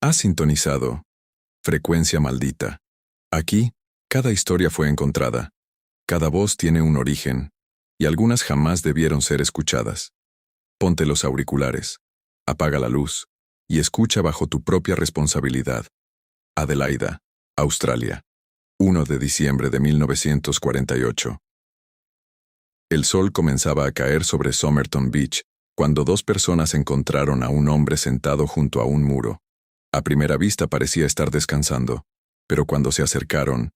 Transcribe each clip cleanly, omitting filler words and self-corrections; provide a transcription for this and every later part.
Has sintonizado Frecuencia Maldita. Aquí, cada historia fue encontrada, cada voz tiene un origen, y algunas jamás debieron ser escuchadas. Ponte los auriculares, apaga la luz, y escucha bajo tu propia responsabilidad. Adelaida, Australia. 1 de diciembre de 1948. El sol comenzaba a caer sobre Somerton Beach, cuando dos personas encontraron a un hombre sentado junto a un muro. A primera vista parecía estar descansando, pero cuando se acercaron,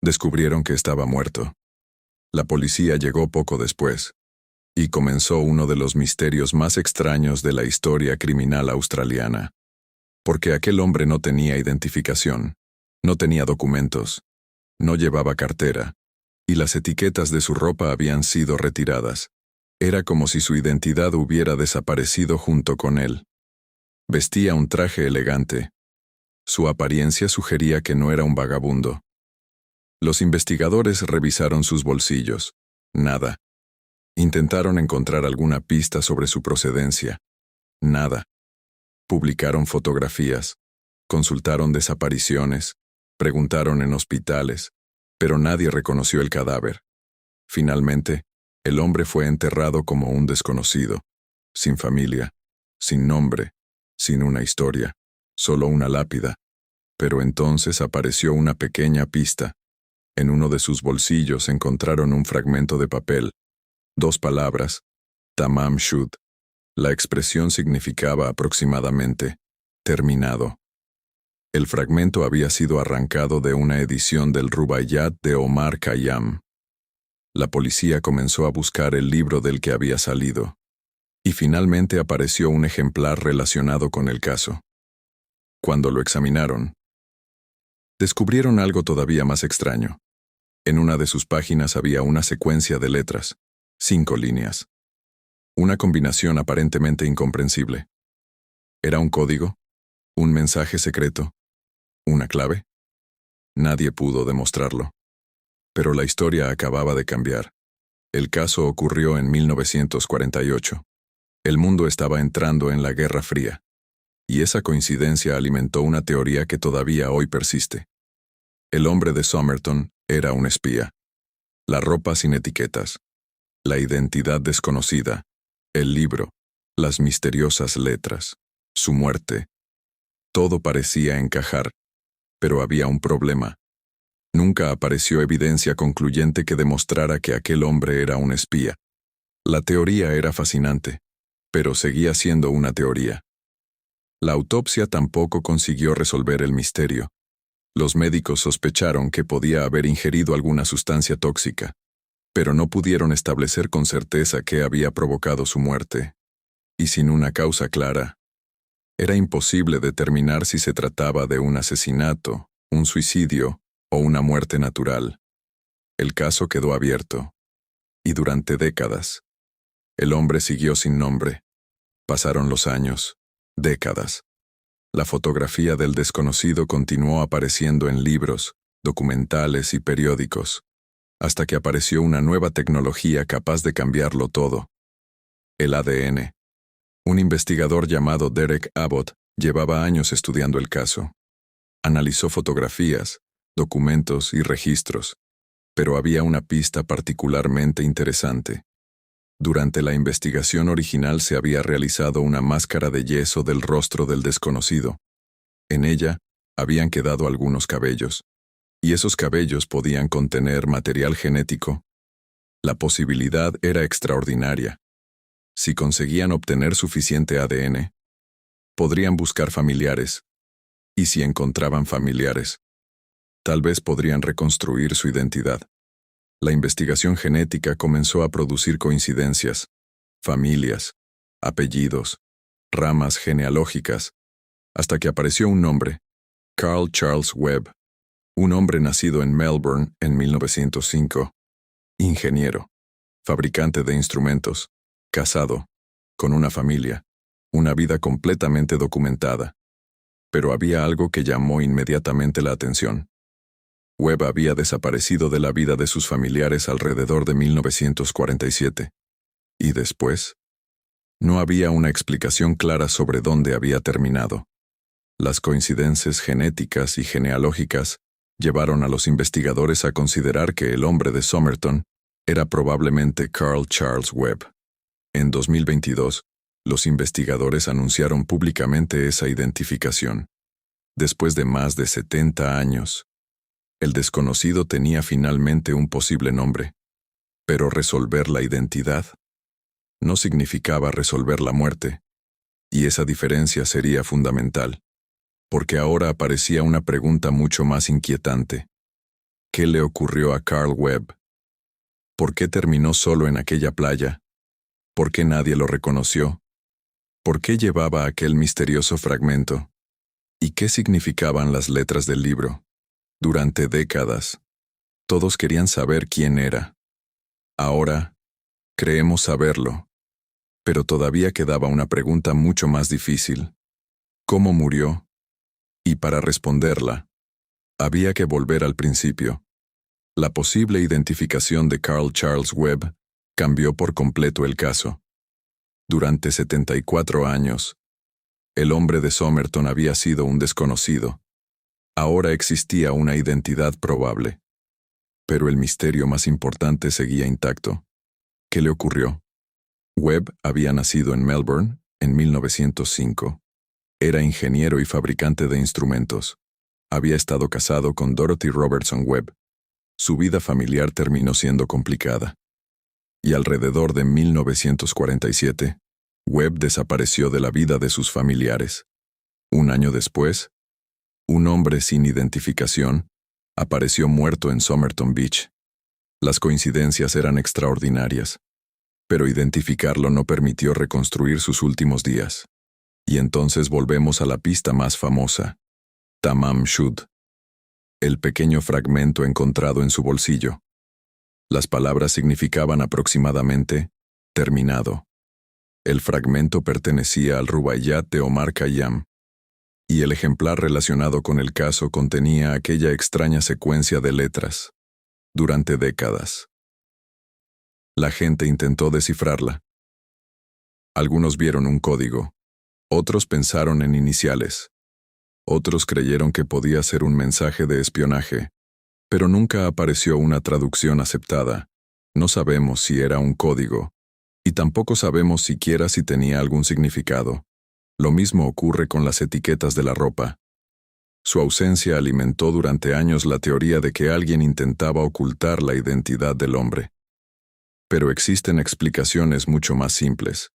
descubrieron que estaba muerto. La policía llegó poco después, y comenzó uno de los misterios más extraños de la historia criminal australiana. Porque aquel hombre no tenía identificación, no tenía documentos, no llevaba cartera, y las etiquetas de su ropa habían sido retiradas. Era como si su identidad hubiera desaparecido junto con él. Vestía un traje elegante. Su apariencia sugería que no era un vagabundo. Los investigadores revisaron sus bolsillos. Nada. Intentaron encontrar alguna pista sobre su procedencia. Nada. Publicaron fotografías. Consultaron desapariciones. Preguntaron en hospitales. Pero nadie reconoció el cadáver. Finalmente, el hombre fue enterrado como un desconocido. Sin familia. Sin nombre. Sin una historia, solo una lápida. Pero entonces apareció una pequeña pista. En uno de sus bolsillos encontraron un fragmento de papel. 2 palabras, Tamam Shud. La expresión significaba aproximadamente, terminado. El fragmento había sido arrancado de una edición del Rubaiyat de Omar Khayyam. La policía comenzó a buscar el libro del que había salido. Y finalmente apareció un ejemplar relacionado con el caso. Cuando lo examinaron, descubrieron algo todavía más extraño. En una de sus páginas había una secuencia de letras, 5 líneas. Una combinación aparentemente incomprensible. ¿Era un código? ¿Un mensaje secreto? ¿Una clave? Nadie pudo demostrarlo. Pero la historia acababa de cambiar. El caso ocurrió en 1948. El mundo estaba entrando en la Guerra Fría, y esa coincidencia alimentó una teoría que todavía hoy persiste. El hombre de Somerton era un espía. La ropa sin etiquetas, la identidad desconocida, el libro, las misteriosas letras, su muerte. Todo parecía encajar, pero había un problema. Nunca apareció evidencia concluyente que demostrara que aquel hombre era un espía. La teoría era fascinante, pero seguía siendo una teoría. La autopsia tampoco consiguió resolver el misterio. Los médicos sospecharon que podía haber ingerido alguna sustancia tóxica, pero no pudieron establecer con certeza qué había provocado su muerte. Y sin una causa clara, era imposible determinar si se trataba de un asesinato, un suicidio o una muerte natural. El caso quedó abierto, y durante décadas, el hombre siguió sin nombre. Pasaron los años, décadas. La fotografía del desconocido continuó apareciendo en libros, documentales y periódicos, hasta que apareció una nueva tecnología capaz de cambiarlo todo. El ADN. Un investigador llamado Derek Abbott llevaba años estudiando el caso. Analizó fotografías, documentos y registros, pero había una pista particularmente interesante. Durante la investigación original se había realizado una máscara de yeso del rostro del desconocido. En ella habían quedado algunos cabellos, y esos cabellos podían contener material genético. La posibilidad era extraordinaria. Si conseguían obtener suficiente ADN, podrían buscar familiares, y si encontraban familiares, tal vez podrían reconstruir su identidad. La investigación genética comenzó a producir coincidencias, familias, apellidos, ramas genealógicas, hasta que apareció un nombre, Carl Charles Webb, un hombre nacido en Melbourne en 1905, ingeniero, fabricante de instrumentos, casado, con una familia, una vida completamente documentada. Pero había algo que llamó inmediatamente la atención. Webb había desaparecido de la vida de sus familiares alrededor de 1947. ¿Y después? No había una explicación clara sobre dónde había terminado. Las coincidencias genéticas y genealógicas llevaron a los investigadores a considerar que el hombre de Somerton era probablemente Carl Charles Webb. En 2022, los investigadores anunciaron públicamente esa identificación. Después de más de 70 años, el desconocido tenía finalmente un posible nombre, pero resolver la identidad no significaba resolver la muerte, y esa diferencia sería fundamental, porque ahora aparecía una pregunta mucho más inquietante. ¿Qué le ocurrió a Carl Webb? ¿Por qué terminó solo en aquella playa? ¿Por qué nadie lo reconoció? ¿Por qué llevaba aquel misterioso fragmento? ¿Y qué significaban las letras del libro? Durante décadas, todos querían saber quién era. Ahora, creemos saberlo. Pero todavía quedaba una pregunta mucho más difícil. ¿Cómo murió? Y para responderla, había que volver al principio. La posible identificación de Carl Charles Webb cambió por completo el caso. Durante 74 años, el hombre de Somerton había sido un desconocido. Ahora existía una identidad probable. Pero el misterio más importante seguía intacto. ¿Qué le ocurrió? Webb había nacido en Melbourne en 1905. Era ingeniero y fabricante de instrumentos. Había estado casado con Dorothy Robertson Webb. Su vida familiar terminó siendo complicada. Y alrededor de 1947, Webb desapareció de la vida de sus familiares. Un año después, un hombre sin identificación apareció muerto en Somerton Beach. Las coincidencias eran extraordinarias, pero identificarlo no permitió reconstruir sus últimos días. Y entonces volvemos a la pista más famosa, Tamam Shud, el pequeño fragmento encontrado en su bolsillo. Las palabras significaban aproximadamente terminado. El fragmento pertenecía al Rubaiyat de Omar Khayyam, y el ejemplar relacionado con el caso contenía aquella extraña secuencia de letras. Durante décadas, la gente intentó descifrarla. Algunos vieron un código, otros pensaron en iniciales, otros creyeron que podía ser un mensaje de espionaje, pero nunca apareció una traducción aceptada. No sabemos si era un código, y tampoco sabemos siquiera si tenía algún significado. Lo mismo ocurre con las etiquetas de la ropa. Su ausencia alimentó durante años la teoría de que alguien intentaba ocultar la identidad del hombre. Pero existen explicaciones mucho más simples.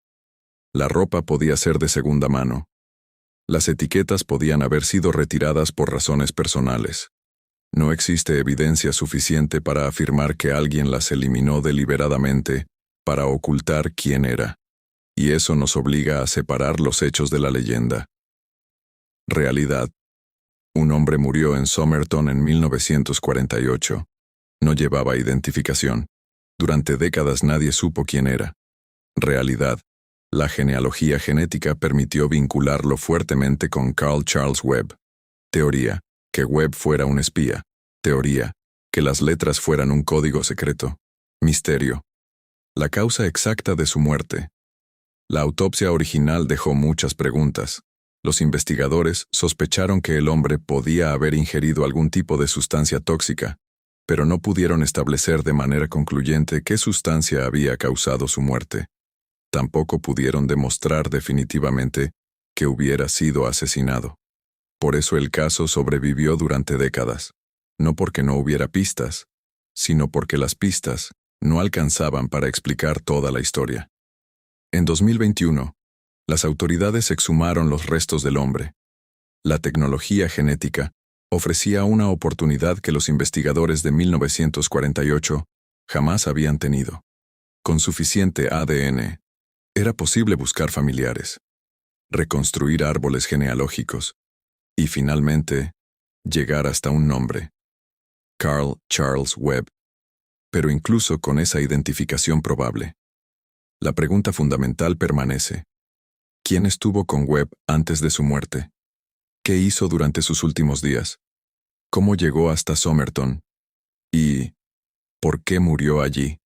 La ropa podía ser de segunda mano. Las etiquetas podían haber sido retiradas por razones personales. No existe evidencia suficiente para afirmar que alguien las eliminó deliberadamente para ocultar quién era. Y eso nos obliga a separar los hechos de la leyenda. Realidad. Un hombre murió en Somerton en 1948. No llevaba identificación. Durante décadas nadie supo quién era. Realidad. La genealogía genética permitió vincularlo fuertemente con Carl Charles Webb. Teoría. Que Webb fuera un espía. Teoría. Que las letras fueran un código secreto. Misterio. La causa exacta de su muerte. La autopsia original dejó muchas preguntas. Los investigadores sospecharon que el hombre podía haber ingerido algún tipo de sustancia tóxica, pero no pudieron establecer de manera concluyente qué sustancia había causado su muerte. Tampoco pudieron demostrar definitivamente que hubiera sido asesinado. Por eso el caso sobrevivió durante décadas, no porque no hubiera pistas, sino porque las pistas no alcanzaban para explicar toda la historia. En 2021, las autoridades exhumaron los restos del hombre. La tecnología genética ofrecía una oportunidad que los investigadores de 1948 jamás habían tenido. Con suficiente ADN, era posible buscar familiares, reconstruir árboles genealógicos y, finalmente, llegar hasta un nombre: Carl Charles Webb. Pero incluso con esa identificación probable, la pregunta fundamental permanece: ¿quién estuvo con Webb antes de su muerte? ¿Qué hizo durante sus últimos días? ¿Cómo llegó hasta Somerton? ¿Y por qué murió allí?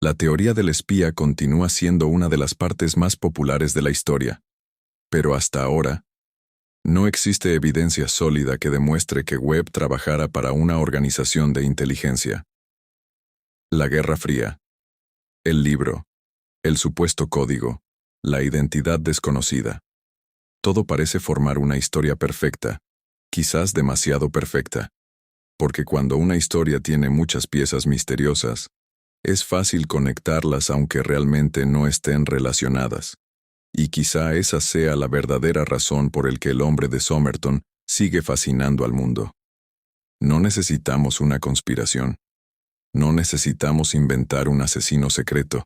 La teoría del espía continúa siendo una de las partes más populares de la historia, pero hasta ahora, No existe evidencia sólida que demuestre que Webb trabajara para una organización de inteligencia. La Guerra Fría. El libro. El supuesto código. La identidad desconocida. Todo parece formar una historia perfecta, quizás demasiado perfecta. Porque cuando una historia tiene muchas piezas misteriosas, es fácil conectarlas aunque realmente no estén relacionadas. Y quizá esa sea la verdadera razón por el que el hombre de Somerton sigue fascinando al mundo. No necesitamos una conspiración. No necesitamos inventar un asesino secreto.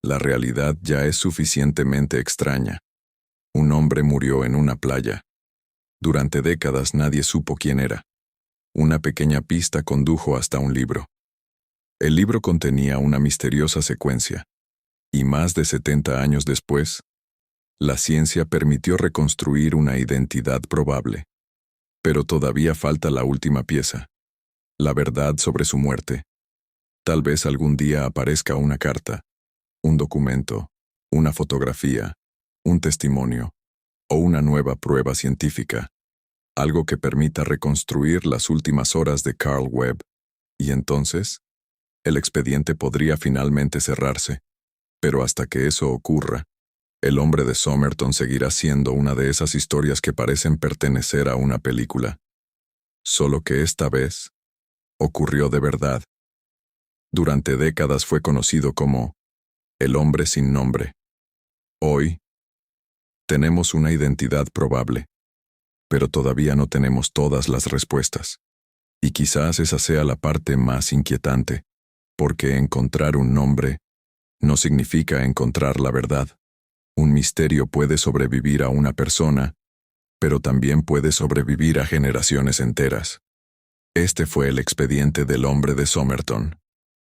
La realidad ya es suficientemente extraña. Un hombre murió en una playa. Durante décadas nadie supo quién era. Una pequeña pista condujo hasta un libro. El libro contenía una misteriosa secuencia. Y más de 70 años después, la ciencia permitió reconstruir una identidad probable. Pero todavía falta la última pieza. La verdad sobre su muerte. Tal vez algún día aparezca una carta, un documento, una fotografía, un testimonio, o una nueva prueba científica. Algo que permita reconstruir las últimas horas de Carl Webb. Y entonces, el expediente podría finalmente cerrarse. Pero hasta que eso ocurra, el hombre de Somerton seguirá siendo una de esas historias que parecen pertenecer a una película. Solo que esta vez, ocurrió de verdad. Durante décadas fue conocido como el hombre sin nombre. Hoy, tenemos una identidad probable, pero todavía no tenemos todas las respuestas. Y quizás esa sea la parte más inquietante, porque encontrar un nombre no significa encontrar la verdad. Un misterio puede sobrevivir a una persona, pero también puede sobrevivir a generaciones enteras. Este fue el expediente del hombre de Somerton.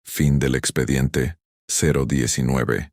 Fin del expediente 019.